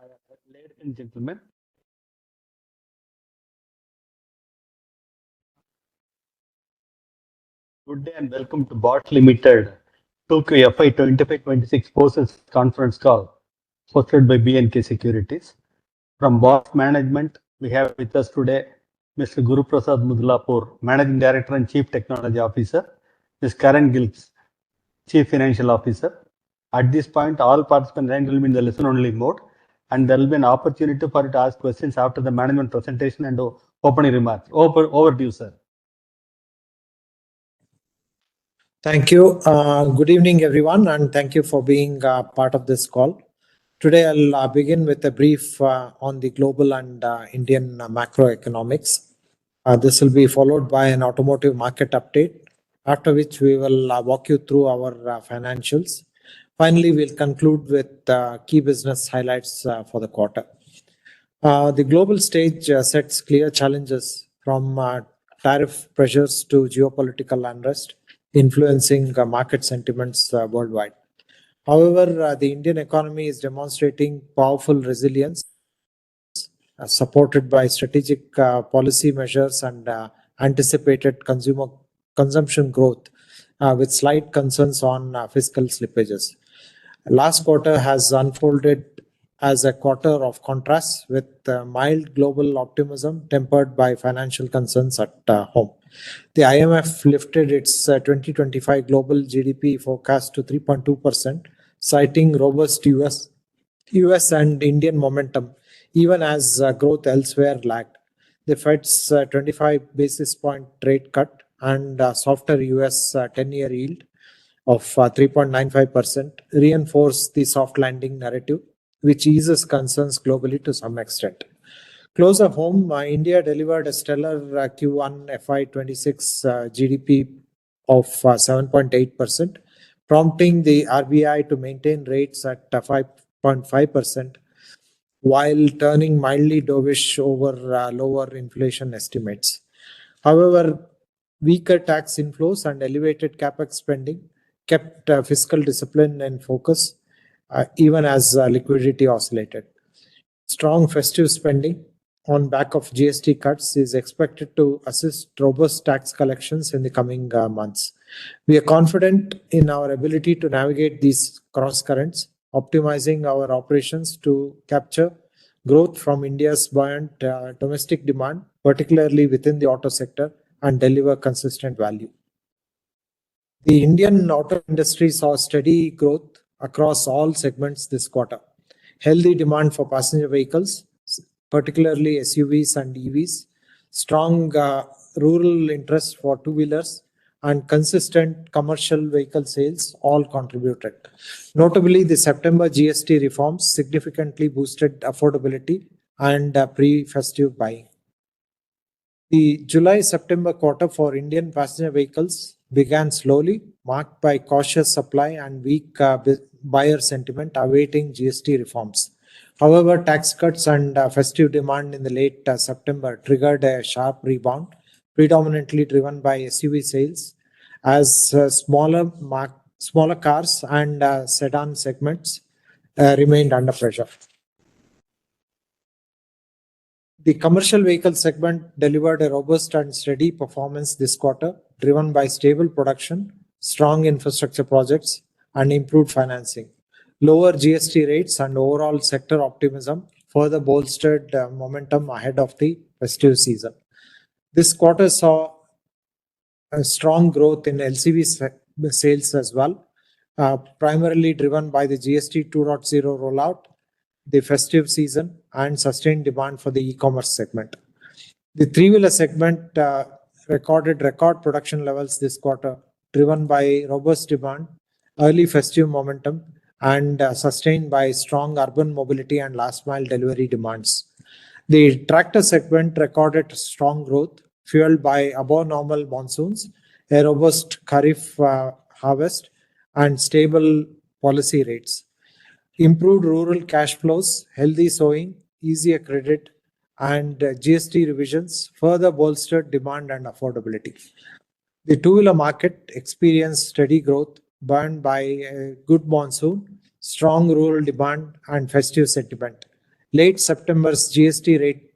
Ladies and gentlemen, good day and welcome to Bosch Limited 2Q FY 25-26 Post Conference Call hosted by B&K Securities. From Bosch Management, we have with us today Mr. Guru Prasad Mudlapur, Managing Director and Chief Technology Officer, Ms. Karen Gilks, Chief Financial Officer. At this point, all participants will be in the listen-only mode, and there will be an opportunity for you to ask questions after the management presentation and opening remarks. Over to you, sir. Thank you. Good evening, everyone, and thank you for being part of this call. Today, I'll begin with a brief on the global and Indian macroeconomics. This will be followed by an automotive market update, after which we will walk you through our financials. Finally, we'll conclude with key business highlights for the quarter. The global stage sets clear challenges from tariff pressures to geopolitical unrest, influencing market sentiments worldwide. However, the Indian economy is demonstrating powerful resilience, supported by strategic policy measures and anticipated consumption growth, with slight concerns on fiscal slippages. Last quarter has unfolded as a quarter of contrasts, with mild global optimism tempered by financial concerns at home. The IMF lifted its 2025 global GDP forecast to 3.2%, citing robust US and Indian momentum, even as growth elsewhere lagged. The Fed's 25 basis point rate cut and softer US 10-year yield of 3.95% reinforce the soft landing narrative, which eases concerns globally to some extent. Closer home, India delivered a stellar Q1 FY26 GDP of 7.8%, prompting the RBI to maintain rates at 5.5%, while turning mildly dovish over lower inflation estimates. However, weaker tax inflows and elevated capex spending kept fiscal discipline in focus, even as liquidity oscillated. Strong festive spending on back of GST cuts is expected to assist robust tax collections in the coming months. We are confident in our ability to navigate these cross currents, optimizing our operations to capture growth from India's buoyant domestic demand, particularly within the auto sector, and deliver consistent value. The Indian auto industry saw steady growth across all segments this quarter. Healthy demand for passenger vehicles, particularly SUVs and EVs, strong rural interest for two-wheelers, and consistent commercial vehicle sales all contributed. Notably, the September GST reforms significantly boosted affordability and pre-festive buying. The July-September quarter for Indian passenger vehicles began slowly, marked by cautious supply and weak buyer sentiment awaiting GST reforms. However, tax cuts and festive demand in the late September triggered a sharp rebound, predominantly driven by SUV sales, as smaller cars and sedan segments remained under pressure. The commercial vehicle segment delivered a robust and steady performance this quarter, driven by stable production, strong infrastructure projects, and improved financing. Lower GST rates and overall sector optimism further bolstered momentum ahead of the festive season. This quarter saw a strong growth in LCV sales as well, primarily driven by the GST 2.0 rollout, the festive season, and sustained demand for the e-commerce segment. The three-wheeler segment recorded record production levels this quarter, driven by robust demand, early festive momentum, and sustained by strong urban mobility and last-mile delivery demands. The tractor segment recorded strong growth, fueled by above-normal monsoons, a robust Kharif harvest, and stable policy rates. Improved rural cash flows, healthy sowing, easier credit, and GST revisions further bolstered demand and affordability. The two-wheeler market experienced steady growth, buoyed by a good monsoon, strong rural demand, and festive sentiment. Late September's GST rate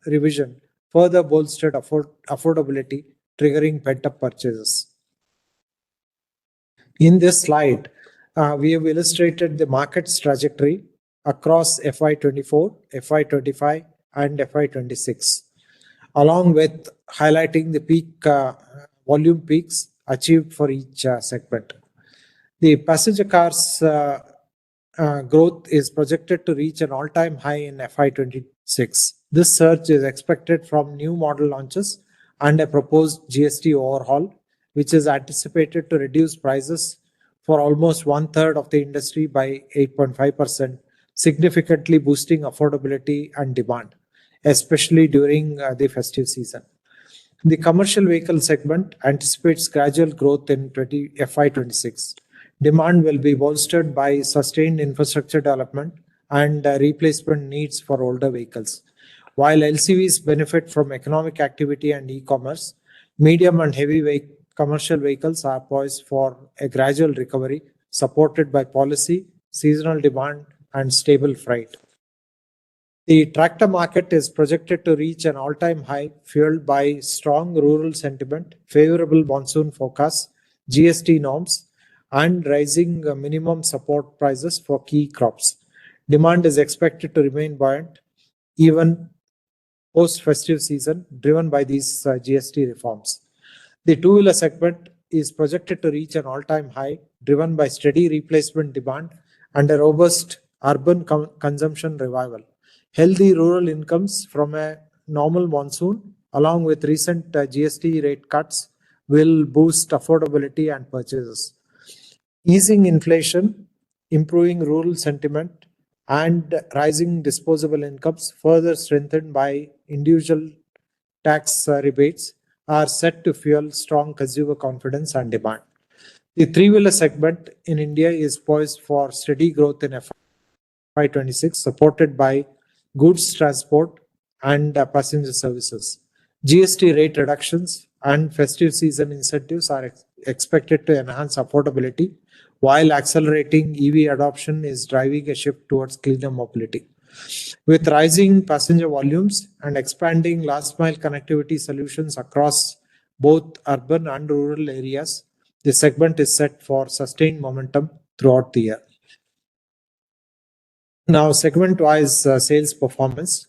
revision further bolstered affordability, triggering pent-up purchases. In this slide, we have illustrated the market's trajectory across FY24, FY25, and FY26, along with highlighting the volume peaks achieved for each segment. The passenger cars growth is projected to reach an all-time high in FY26. This surge is expected from new model launches and a proposed GST overhaul, which is anticipated to reduce prices for almost one-third of the industry by 8.5%, significantly boosting affordability and demand, especially during the festive season. The commercial vehicle segment anticipates gradual growth in FY26. Demand will be bolstered by sustained infrastructure development and replacement needs for older vehicles. While LCVs benefit from economic activity and e-commerce, medium and heavy commercial vehicles are poised for a gradual recovery, supported by policy, seasonal demand, and stable freight. The tractor market is projected to reach an all-time high, fueled by strong rural sentiment, favorable monsoon forecasts, GST norms, and rising minimum support prices for key crops. Demand is expected to remain buoyant even post-festive season, driven by these GST reforms. The two-wheeler segment is projected to reach an all-time high, driven by steady replacement demand and a robust urban consumption revival. Healthy rural incomes from a normal monsoon, along with recent GST rate cuts, will boost affordability and purchases. Easing inflation, improving rural sentiment, and rising disposable incomes, further strengthened by individual tax rebates, are set to fuel strong consumer confidence and demand. The three-wheeler segment in India is poised for steady growth in FY26, supported by goods transport and passenger services. GST rate reductions and festive season incentives are expected to enhance affordability, while accelerating EV adoption is driving a shift towards cleaner mobility. With rising passenger volumes and expanding last-mile connectivity solutions across both urban and rural areas, the segment is set for sustained momentum throughout the year. Now, segment-wise sales performance.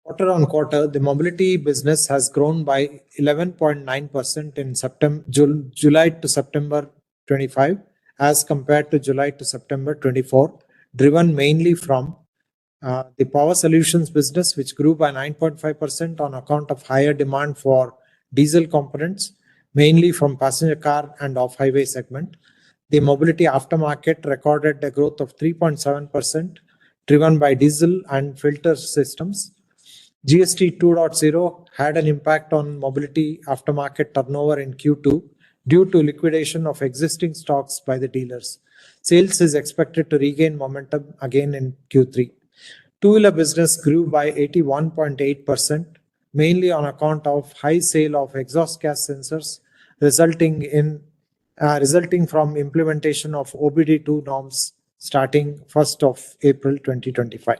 Quarter on quarter, the mobility business has grown by 11.9% in July to September 25 as compared to July to September 24, driven mainly from the power solutions business, which grew by 9.5% on account of higher demand for diesel components, mainly from passenger car and off-highway segment. The mobility aftermarket recorded a growth of 3.7%, driven by diesel and filter systems. GST 2.0 had an impact on mobility aftermarket turnover in Q2 due to liquidation of existing stocks by the dealers. Sales is expected to regain momentum again in Q3. Two-wheeler business grew by 81.8%, mainly on account of high sale of exhaust gas sensors, resulting from implementation of OBD2 norms starting 1st of April 2025.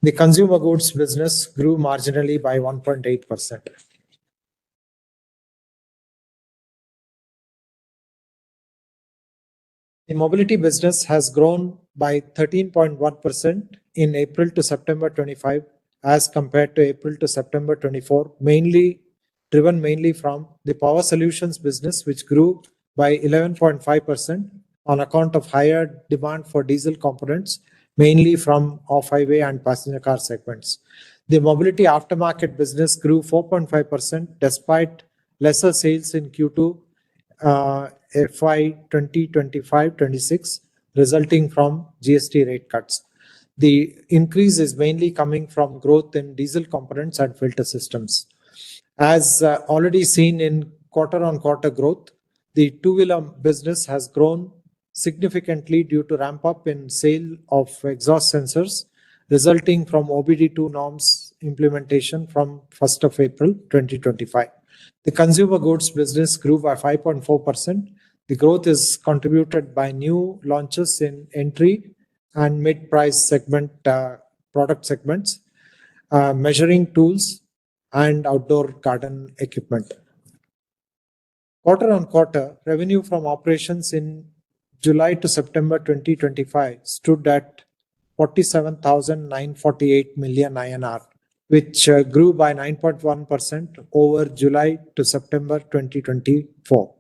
The consumer goods business grew marginally by 1.8%. The mobility business has grown by 13.1% in April to September 25 as compared to April to September 24, driven mainly from the power solutions business, which grew by 11.5% on account of higher demand for diesel components, mainly from off-highway and passenger car segments. The mobility aftermarket business grew 4.5% despite lesser sales in Q2 FY 2025-26, resulting from GST rate cuts. The increase is mainly coming from growth in diesel components and filter systems. As already seen in quarter-on-quarter growth, the two-wheeler business has grown significantly due to ramp-up in sale of exhaust sensors, resulting from OBD2 norms implementation from 1st of April 2025. The consumer goods business grew by 5.4%. The growth is contributed by new launches in entry and mid-price segment product segments, measuring tools, and outdoor garden equipment. Quarter on quarter, revenue from operations in July to September 2025 stood at 47,948 million INR, which grew by 9.1% over July to September 2024.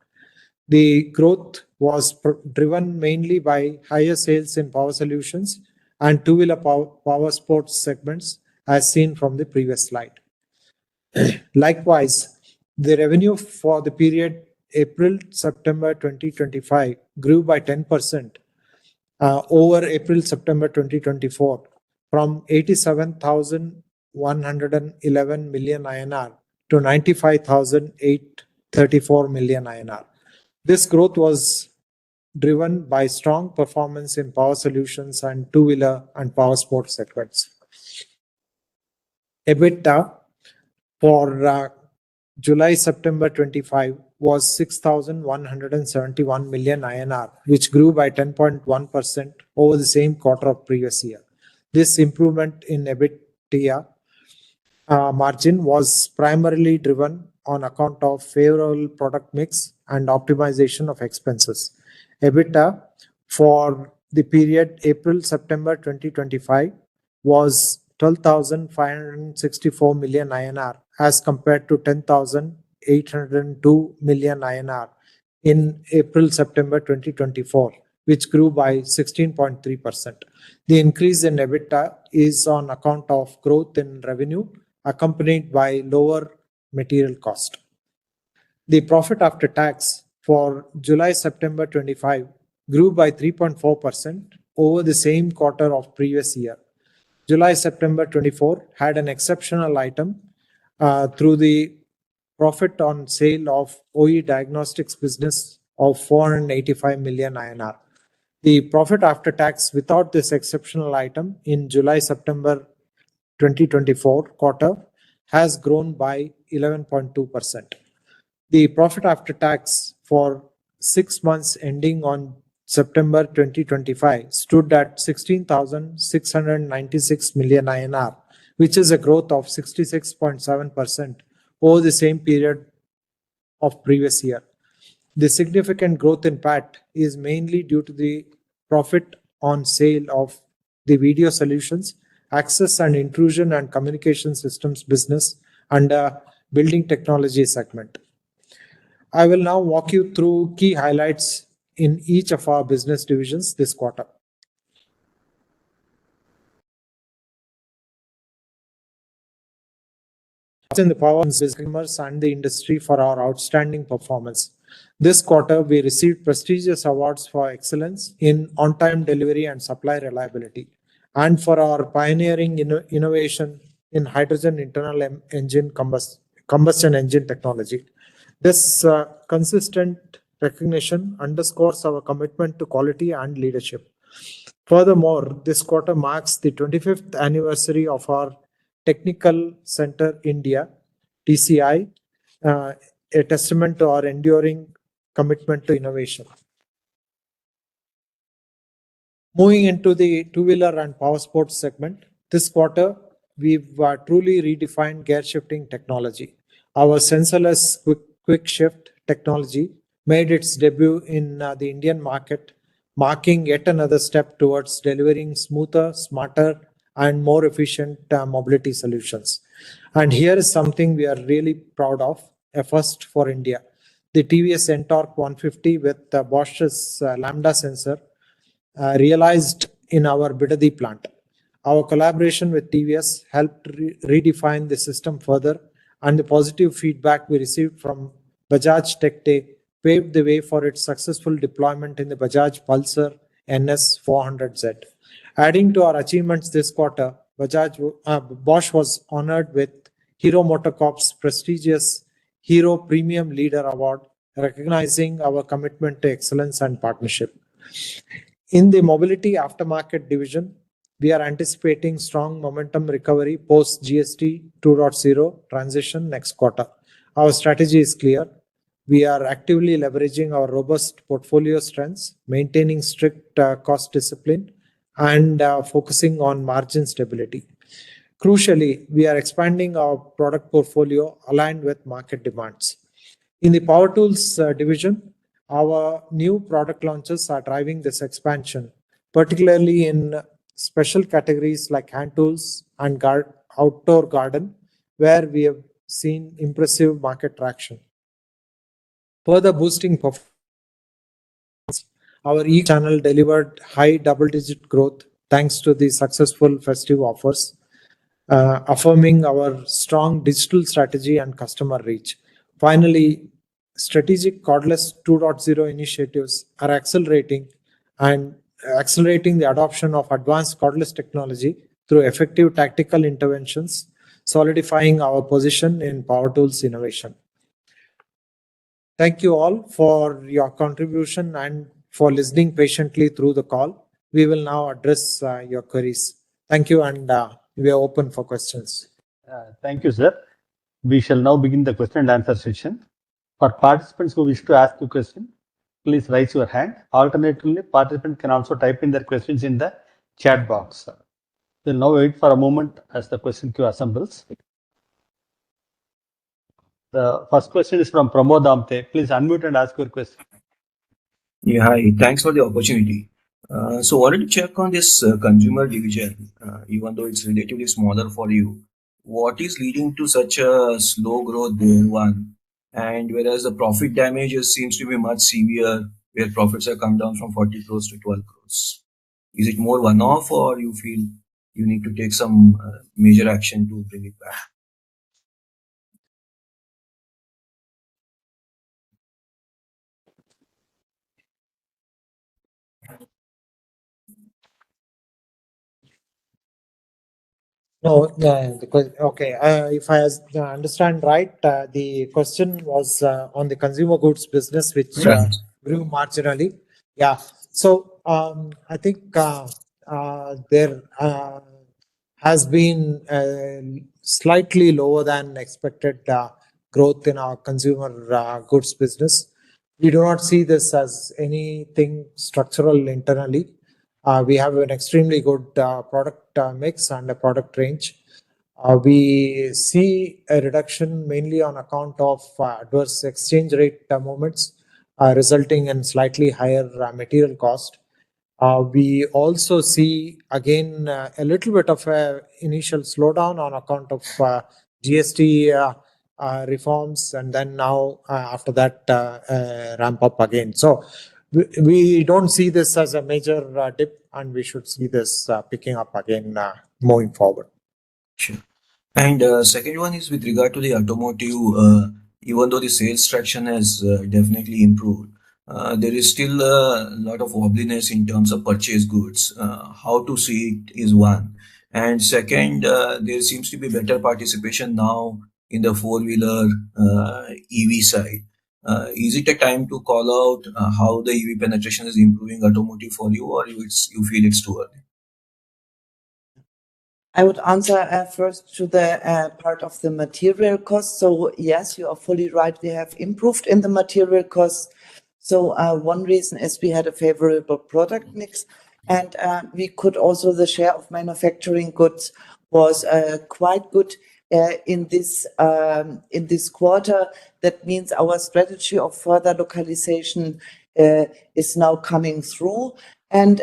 The growth was driven mainly by higher sales in power solutions and two-wheeler power sports segments, as seen from the previous slide. Likewise, the revenue for the period April-September 2025 grew by 10% over April-September 2024 from 87,111 million INR to 95,834 million INR. This growth was driven by strong performance in power solutions and two-wheeler and power sports segments. EBITDA for July-September 25 was 6,171 million INR, which grew by 10.1% over the same quarter of previous year. This improvement in EBITDA margin was primarily driven on account of favorable product mix and optimization of expenses. EBITDA for the period April-September 2025 was 12,564 million INR as compared to 10,802 million INR in April-September 2024, which grew by 16.3%. The increase in EBITDA is on account of growth in revenue accompanied by lower material cost. The profit after tax for July-September 25 grew by 3.4% over the same quarter of previous year. July-September 24 had an exceptional item through the profit on sale of OE diagnostics business of 485 million INR. The profit after tax without this exceptional item in July-September 2024 quarter has grown by 11.2%. The profit after tax for 6 months ending on September 2025 stood at 16,696 million INR, which is a growth of 66.7% over the same period of previous year. The significant growth in PAT is mainly due to the profit on sale of the video solutions, access and intrusion and communication systems business under building technology segment. I will now walk you through key highlights in each of our business divisions this quarter. In the power customers and the industry for our outstanding performance. This quarter, we received prestigious awards for excellence in on-time delivery and supply reliability, and for our pioneering innovation in hydrogen internal engine combustion engine technology. This consistent recognition underscores our commitment to quality and leadership. Furthermore, this quarter marks the 25th anniversary of our Technical Center India, TCI, a testament to our enduring commitment to innovation. Moving into the two-wheeler and power sports segment, this quarter, we've truly redefined gear shifting technology. Our sensorless quick shift technology made its debut in the Indian market, marking yet another step towards delivering smoother, smarter, and more efficient mobility solutions. And here is something we are really proud of, a first for India. The TVS Ntorq 150 with Bosch's Lambda sensor realized in our Bidadi plant. Our collaboration with TVS helped redefine the system further, and the positive feedback we received from Bajaj Tech Day paved the way for its successful deployment in the Bajaj Pulsar NS 400Z. Adding to our achievements this quarter, Bosch was honored with Hero MotoCorp's prestigious Hero Premium Leader Award, recognizing our commitment to excellence and partnership. In the mobility aftermarket division, we are anticipating strong momentum recovery post GST 2.0 transition next quarter. Our strategy is clear. We are actively leveraging our robust portfolio strengths, maintaining strict cost discipline, and focusing on margin stability. Crucially, we are expanding our product portfolio aligned with market demands. In the Power Tools division, our new product launches are driving this expansion, particularly in special categories like hand tools and outdoor garden, where we have seen impressive market traction. Further boosting performance, our e-channel delivered high double-digit growth thanks to the successful festive offers, affirming our strong digital strategy and customer reach. Finally, strategic cordless 2.0 initiatives are accelerating the adoption of advanced cordless technology through effective tactical interventions, solidifying our position in power tools innovation. Thank you all for your contribution and for listening patiently through the call. We will now address your queries. Thank you, and we are open for questions. Thank you, sir. We shall now begin the question and answer session. For participants who wish to ask a question, please raise your hand. Alternatively, participants can also type in their questions in the chat box. We'll now wait for a moment as the question queue assembles. The first question is from Pramod Amte. Please unmute and ask your question. Yeah, hi. Thanks for the opportunity. So wanted to check on this consumer division, even though it's relatively smaller for you. What is leading to such a slow growth there, one? And whereas the profit damage seems to be much severe, where profits have come down from 40 crores to 12 crores. Is it more one-off, or you feel you need to take some major action to bring it back? No, okay. If I understand right, the question was on the consumer goods business, which Right. grew marginally. Yeah. So I think there has been slightly lower than expected growth in our consumer goods business. We do not see this as anything structural internally. We have an extremely good product mix and a product range. We see a reduction mainly on account of adverse exchange rate movements, resulting in slightly higher material cost. We also see again a little bit of a initial slowdown on account of GST reforms, and then now after that ramp up again. So we don't see this as a major dip, and we should see this picking up again moving forward. Sure. And second one is with regard to the automotive, even though the sales traction has definitely improved, there is still a lot of wobbliness in terms of purchase goods. How to see it is one. And second, there seems to be better participation now in the four-wheeler EV side. Is it a time to call out how the EV penetration is improving automotive for you, or you feel it's too early? I would answer first to the part of the material cost. So yes, you are fully right. We have improved in the material cost. So one reason is we had a favorable product mix, and we could also, the share of manufacturing goods was quite good in this quarter. That means our strategy of further localization is now coming through, and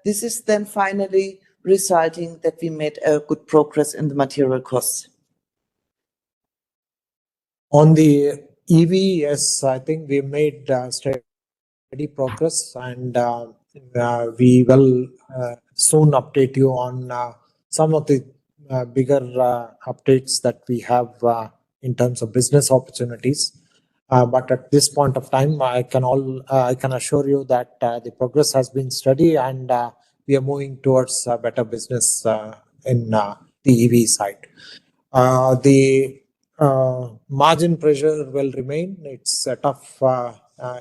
this is then finally resulting that we made a good progress in the material costs. On the EV, yes, I think we made steady progress, and we will soon update you on some of the bigger updates that we have in terms of business opportunities. But at this point of time, I can assure you that the progress has been steady, and we are moving towards better business in the EV side. The margin pressure will remain. It's a tough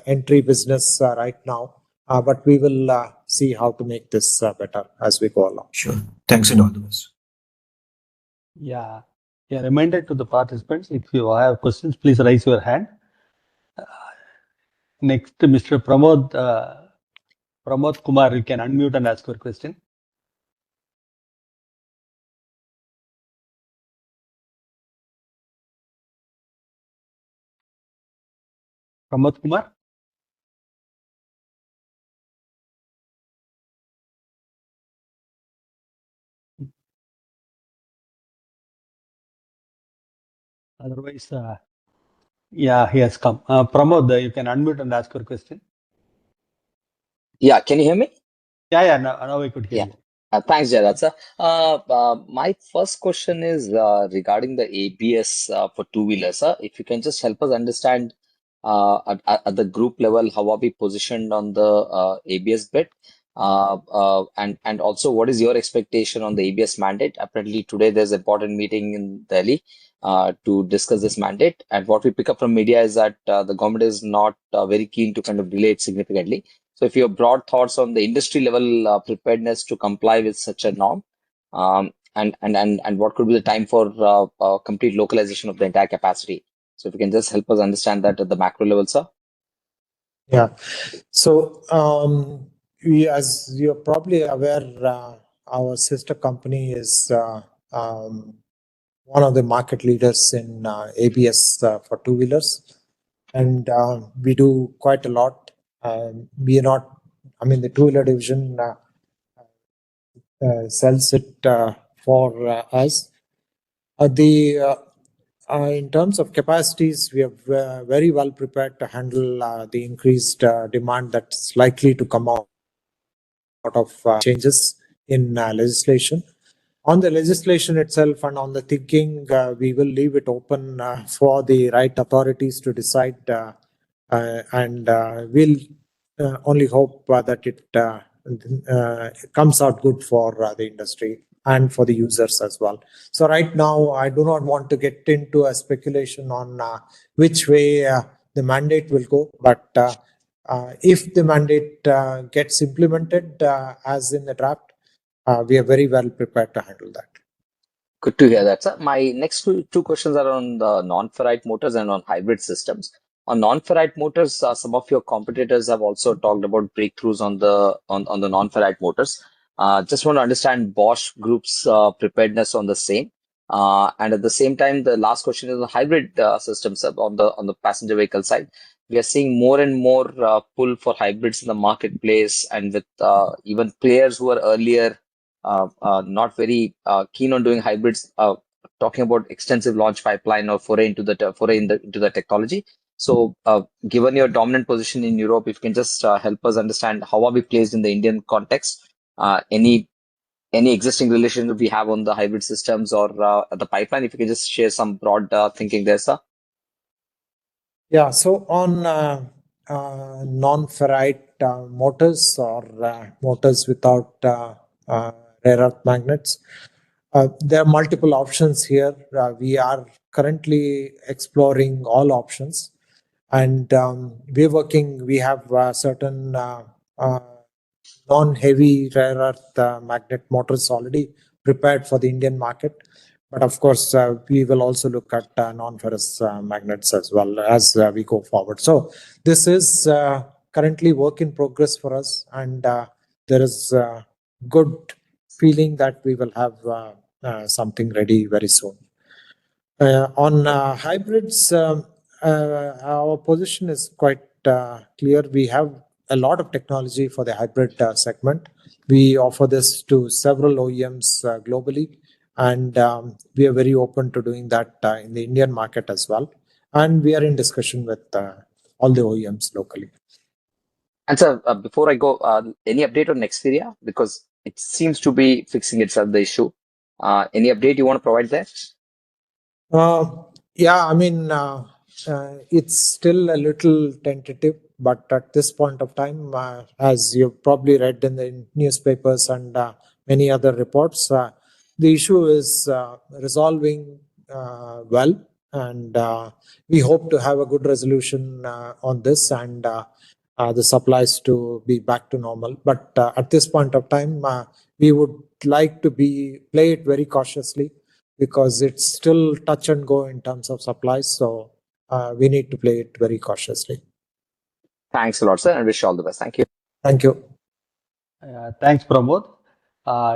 entry business right now, but we will see how to make this better as we go along. Sure. Thanks and all the best. Yeah. A reminder to the participants, if you have questions, please raise your hand. Next, Mr. Pramod Kumar, you can unmute and ask your question. Pramod Kumar? Otherwise, yeah, he has come. Pramod, you can unmute and ask your question. Yeah, can you hear me? Yeah, now we could hear Yeah. you. Thanks, Jayat sir. My first question is regarding the ABS for two-wheelers. If you can just help us understand at the group level, how are we positioned on the ABS bit? And also, what is your expectation on the ABS mandate? Apparently, today there's an important meeting in Delhi to discuss this mandate. And what we pick up from media is that the government is not very keen to kind of delay it significantly. So if you have broad thoughts on the industry level preparedness to comply with such a norm, and what could be the time for complete localization of the entire capacity? So if you can just help us understand that at the macro level, sir. Yeah. So, as you're probably aware, our sister company is one of the market leaders in ABS for two-wheelers, and we do quite a lot. We are not, I mean, the two-wheeler division sells it for us. In terms of capacities, we are very well prepared to handle the increased demand that's likely to come out of changes in legislation. On the legislation itself and on the thinking, we will leave it open for the right authorities to decide, and we'll only hope that it comes out good for the industry and for the users as well. So right now, I do not want to get into a speculation on which way the mandate will go, but if the mandate gets implemented as in the draft, we are very well prepared to handle that. Good to hear that, sir. My next two questions are on the non-ferrite motors and on hybrid systems. On non-ferrite motors, some of your competitors have also talked about breakthroughs on the non-ferrite motors. Just want to understand Bosch Group's preparedness on the same. And at the same time, the last question is on the hybrid systems on the passenger vehicle side. We are seeing more and more pull for hybrids in the marketplace, and with even players who are earlier not very keen on doing hybrids, talking about extensive launch pipeline or foray into the technology. So, given your dominant position in Europe, if you can just help us understand how are we placed in the Indian context, any existing relationship we have on the hybrid systems or the pipeline, if you can just share some broad thinking there, sir. Yeah, so on non-ferrite motors or motors without rare earth magnets, there are multiple options here. We are currently exploring all options, and we have certain non-heavy rare earth magnet motors already prepared for the Indian market. But of course, we will also look at non-ferrous magnets as well as we go forward. So this is currently work in progress for us, and there is good feeling that we will have something ready very soon. On hybrids, our position is quite clear. We have a lot of technology for the hybrid segment. We offer this to several OEMs globally, and we are very open to doing that in the Indian market as well. And we are in discussion with all the OEMs locally. And sir, before I go, any update on Nexperia? Because it seems to be fixing itself, the issue. Any update you want to provide there? Yeah, I mean, it's still a little tentative, but at this point of time, as you've probably read in the newspapers and many other reports, the issue is resolving well, and we hope to have a good resolution on this and the supplies to be back to normal. But at this point of time, we would like to play it very cautiously, because it's still touch and go in terms of supplies. So we need to play it very cautiously. Thanks a lot, sir, and wish you all the best. Thank you. Thank you. Thanks, Pramod.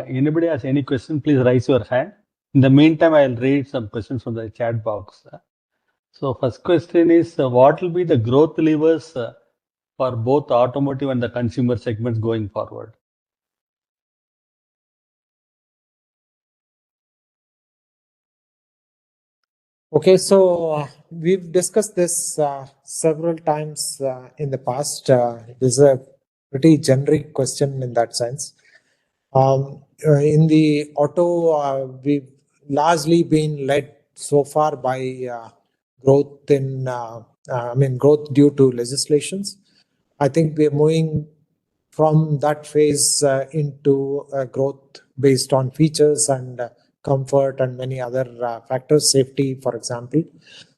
Anybody has any question, please raise your hand. In the meantime, I'll read some questions from the chat box. So first question is, what will be the growth levers for both automotive and the consumer segments going forward? Okay, so we've discussed this several times in the past. This is a pretty generic question in that sense. In the auto, we've largely been led so far by growth growth due to legislations. I think we're moving from that phase into growth based on features and comfort and many other factors, safety, for example.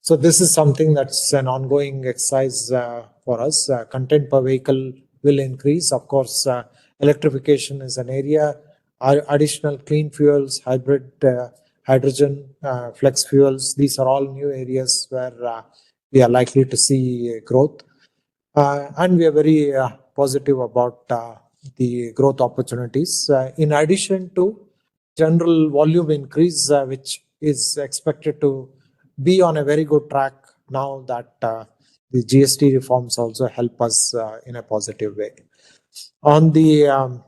So this is something that's an ongoing exercise for us. Content per vehicle will increase. Of course, electrification is an area. Additional clean fuels, hybrid, hydrogen, flex fuels. These are all new areas where we are likely to see growth. And we are very positive about the growth opportunities. In addition to general volume increase, which is expected to be on a very good track now that the GST reforms also help us in a positive way. On the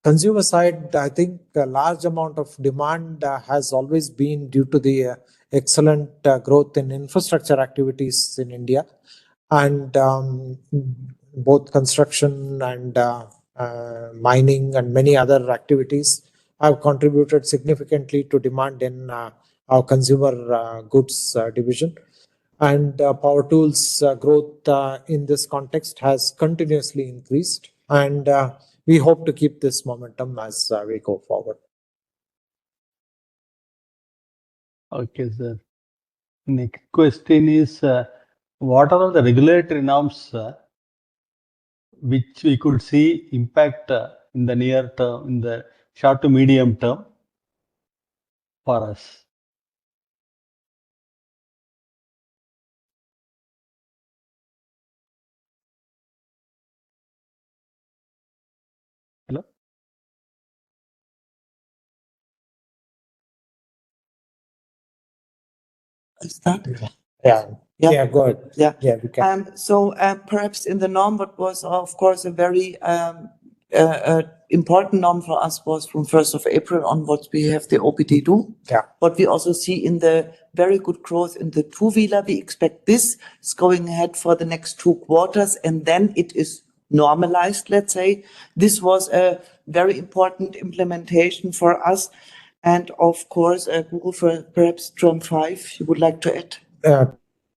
consumer side, I think a large amount of demand has always been due to the excellent growth in infrastructure activities in India, and both construction and mining and many other activities have contributed significantly to demand in our consumer goods division. And power tools growth in this context has continuously increased, and we hope to keep this momentum as we go forward. Okay, sir. Next question is, what are the regulatory norms which we could see impact in the near term, in the short to medium term for us? Hello? Start? Yeah. Yeah. Yeah, go ahead. Yeah. Yeah, we can. So perhaps in the norm, what was of course a very important norm for us was from 1st of April onwards, we have the OBD2. Yeah. What we also see in the very good growth in the two-wheeler, we expect this is going ahead for the next 2 quarters, and then it is normalized, let's say. This was a very important implementation for us. And of course, Google, for perhaps Term 5, you would like to add?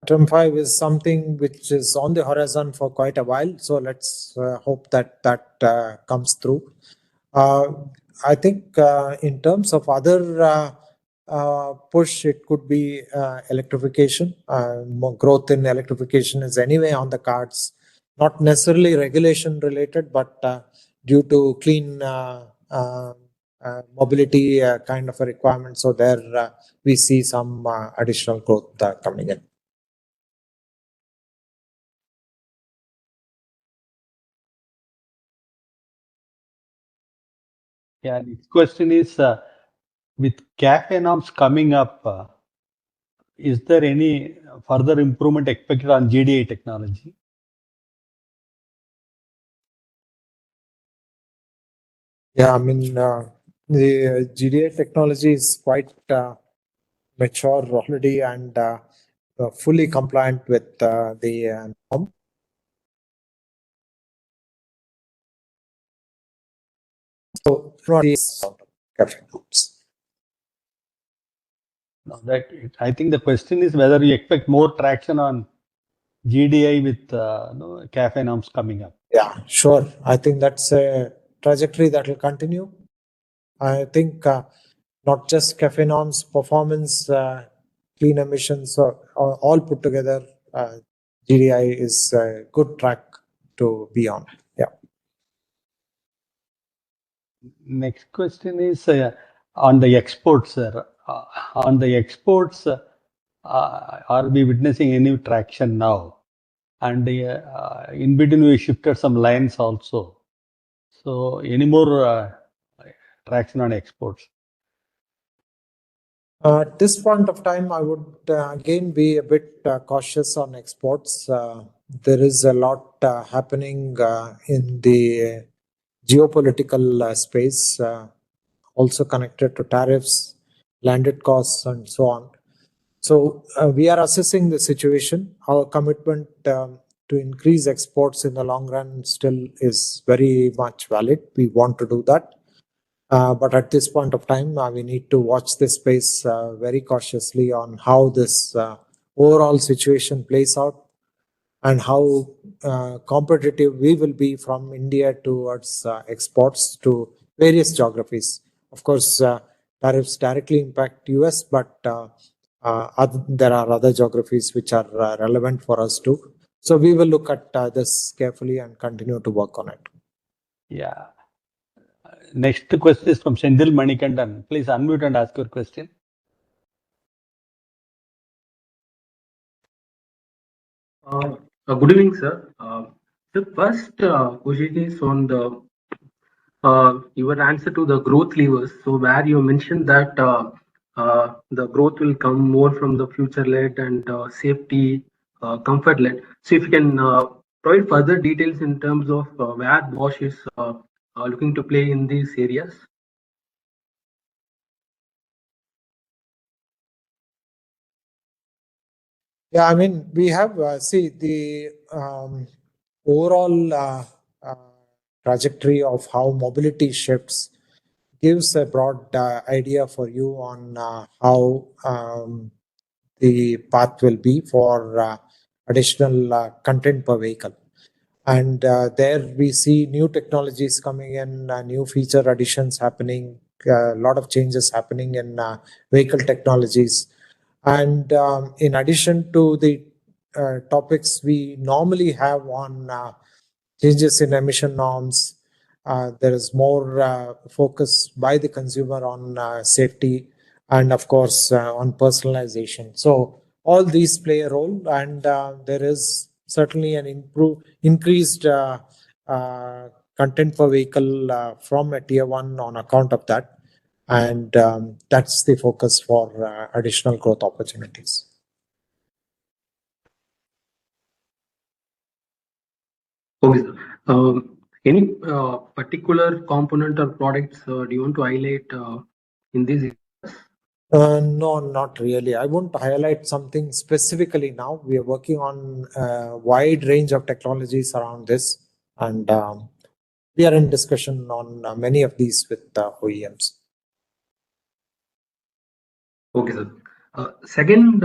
Term 5 is something which is on the horizon for quite a while. So let's hope that comes through. I think in terms of other push, it could be electrification. More growth in electrification is anyway on the cards, not necessarily regulation related, but due to clean mobility kind of a requirement. So there we see some additional growth coming in. Yeah, next question is, with cafe norms coming up, is there any further improvement expected on GDI technology? Yeah, I mean, the GDI technology is quite mature already and fully compliant with the norm. So, cafe norms. No, I think the question is whether you expect more traction on GDI with cafe norms coming up. Yeah, sure. I think that's a trajectory that will continue. I think not just cafe norms, performance, clean emissions, all put together, GDI is a good track to be on. Yeah. Next question is on the exports, sir. On the exports, are we witnessing any traction now? And in between, we shifted some lines also. So, any more traction on exports? At this point of time, I would again be a bit cautious on exports. There is a lot happening in the geopolitical space, also connected to tariffs, landed costs, and so on. So we are assessing the situation. Our commitment to increase exports in the long run still is very much valid. We want to do that. But at this point of time, we need to watch this space very cautiously on how this overall situation plays out and how competitive we will be from India towards exports to various geographies. Of course, tariffs directly impact US, but there are other geographies which are relevant for us too. So we will look at this carefully and continue to work on it. Yeah. Next question is from Shendil Manikandan. Please unmute and ask your question. Good evening, sir. The first question is on the your answer to the growth levers. So where you mentioned that the growth will come more from the future-led and safety, comfort-led. So if you can provide further details in terms of where Bosch is looking to play in these areas. Yeah, I mean, we have, see, the overall trajectory of how mobility shifts gives a broad idea for you on how the path will be for additional content per vehicle. And there we see new technologies coming in, new feature additions happening, a lot of changes happening in vehicle technologies. And in addition to the topics we normally have on changes in emission norms, there is more focus by the consumer on safety and, of course, on personalization. So all these play a role, and there is certainly an increased content per vehicle from a tier one on account of that. And that's the focus for additional growth opportunities. Okay, sir. Any particular component or products do you want to highlight in these areas? No, not really. I won't highlight something specifically now. We are working on a wide range of technologies around this, and we are in discussion on many of these with OEMs. Okay, sir. Second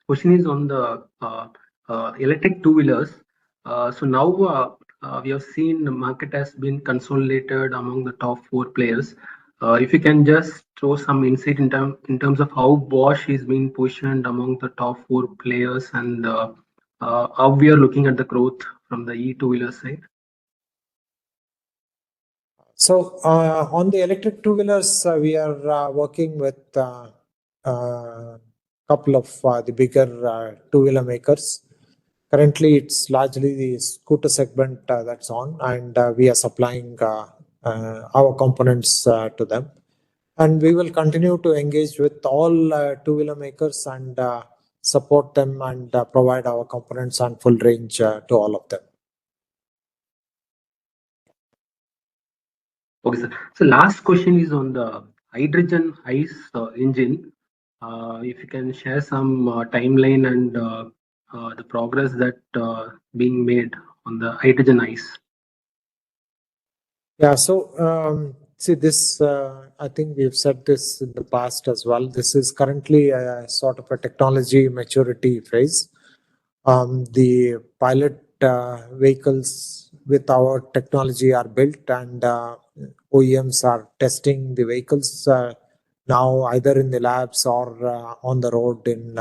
question is on the electric two-wheelers. So now we have seen the market has been consolidated among the top four players. If you can just throw some insight in terms of how Bosch is being positioned among the top four players and how we are looking at the growth from the e-two-wheeler side. So on the electric two-wheelers, we are working with couple of the bigger two-wheeler makers. Currently, it's largely the scooter segment that's on, and we are supplying our components to them. And we will continue to engage with all two-wheeler makers and support them and provide our components and full range to all of them. Okay, sir. So last question is on the hydrogen ICE engine. If you can share some timeline and the progress that being made on the hydrogen ICE. Yeah, so see this, I think we've said this in the past as well. This is currently a sort of a technology maturity phase. The pilot vehicles with our technology are built, and OEMs are testing the vehicles now either in the labs or on the road in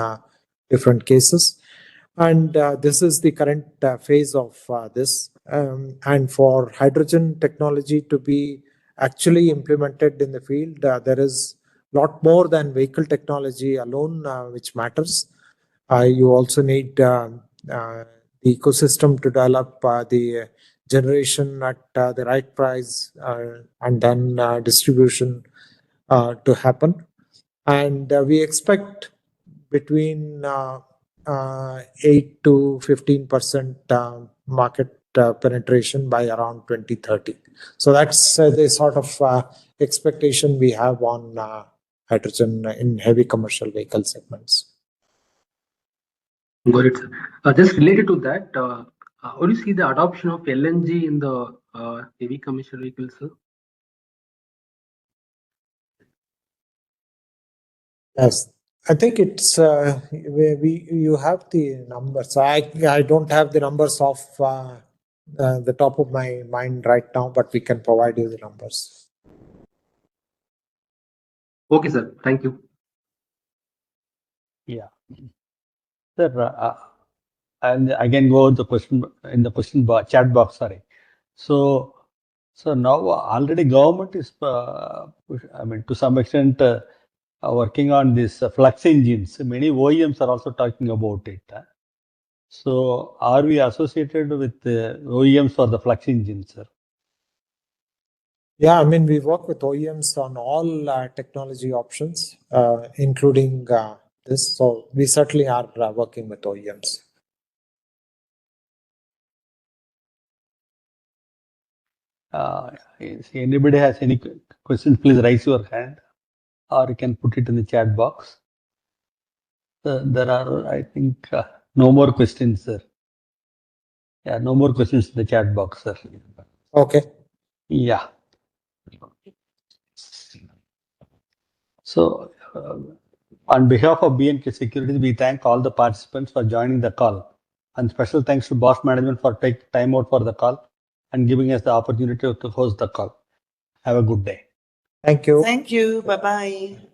different cases. And this is the current phase of this. And for hydrogen technology to be actually implemented in the field, there is a lot more than vehicle technology alone which matters. You also need the ecosystem to develop the generation at the right price and then distribution to happen. And we expect between 8 to 15% market penetration by around 2030. So that's the sort of expectation we have on hydrogen in heavy commercial vehicle segments. Got it, sir. Just related to that, how do you see the adoption of LNG in the heavy commercial vehicles, sir? Yes, I think it's you have the numbers. I don't have the numbers off the top of my mind right now, but we can provide you the numbers. Okay, sir. Thank you. Yeah. Sir, and again go the question in the chat box, sorry. So now already government is, I mean, to some extent working on this flux engines. Many OEMs are also talking about it. So are we associated with the OEMs for the flux engines, sir? Yeah, I mean, we work with OEMs on all technology options, including this. So we certainly are working with OEMs. If anybody has any questions, please raise your hand, or you can put it in the chat box. There are, I think, no more questions, sir. Yeah, no more questions in the chat box, sir. Okay. Yeah. So, on behalf of B&K Securities, we thank all the participants for joining the call. And special thanks to Bosch management for taking time out for the call and giving us the opportunity to host the call. Have a good day. Thank you. Thank you. Bye-bye.